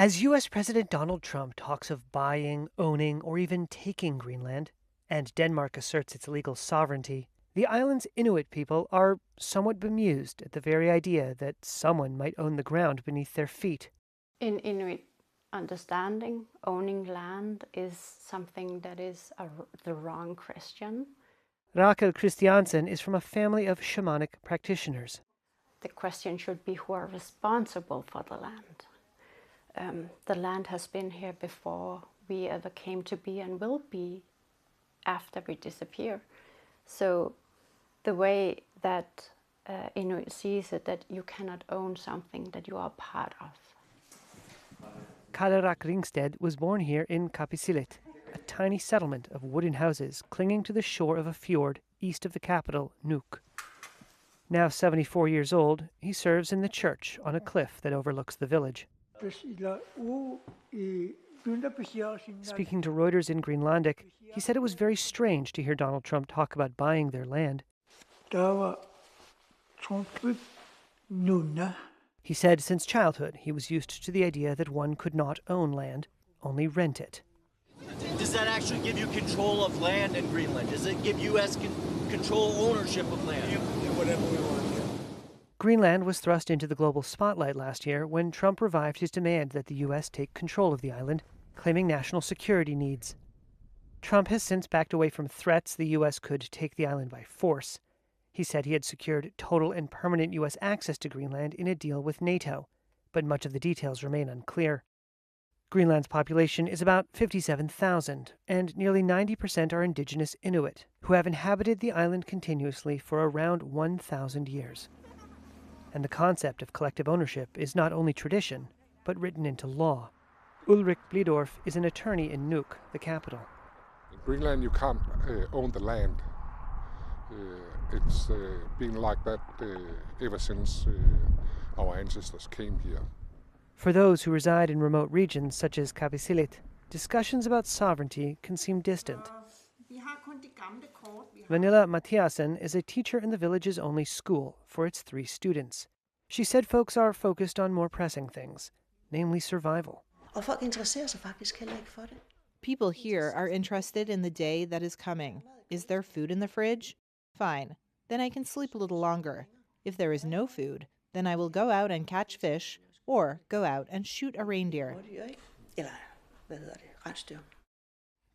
As U.S. President Donald Trump talks of buying, owning, or even taking Greenland, and Denmark asserts its legal sovereignty, the island's Inuit people are somewhat bemused at the very idea that someone might own the ground beneath their feet. In Inuit understanding, owning land is something that is the wrong question. Rakel Christiansen is from a family of shamanic practitioners. The question should be who are responsible for the land. The land has been here before we ever came to be and will be after we disappear. So the way that Inuit sees it, that you cannot own something that you are part of. Kalerak Ringsted was born here in Kapisilit, a tiny settlement of wooden houses clinging to the shore of a fjord east of the capital, Nuuk. Now 74 years old, he serves in the church on a cliff that overlooks the village. Speaking to Reuters in Greenlandic, he said it was very strange to hear Donald Trump talk about buying their land. He said since childhood he was used to the idea that one could not own land, only rent it. Does that actually give you control of land in Greenland? Does it give U.S. control ownership of land? We can do whatever we want. Greenland was thrust into the global spotlight last year when Trump revived his demand that the U.S. take control of the island, claiming national security needs. Trump has since backed away from threats the U.S. could take the island by force. He said he had secured total and permanent U.S. access to Greenland in a deal with NATO, but much of the details remain unclear. Greenland's population is about 57,000, and nearly 90% are indigenous Inuit, who have inhabited the island continuously for around 1,000 years. And the concept of collective ownership is not only tradition, but written into law. Ulrik Blidorf is an attorney in Nuuk, the capital. In Greenland, you can't own the land. It's been like that ever since our ancestors came here. For those who reside in remote regions such as Kapisilit, discussions about sovereignty can seem distant. Vanilla Mathiasen is a teacher in the village's only school for its 3 students. She said folks are focused on more pressing things, namely survival. People here are interested in the day that is coming. Is there food in the fridge? Fine. Then I can sleep a little longer. If there is no food, then I will go out and catch fish or go out and shoot a reindeer.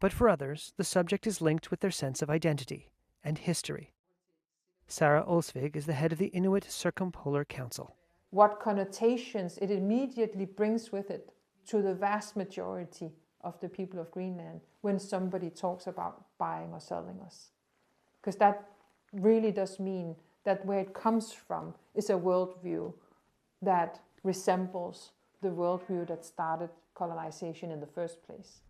But for others, the subject is linked with their sense of identity and history. Sarah Olsvig is the head of the Inuit Circumpolar Council. What connotations it immediately brings with it to the vast majority of the people of Greenland when somebody talks about buying or selling us. Because that really does mean that where it comes from is a worldview that resembles the worldview that started colonization in the first place.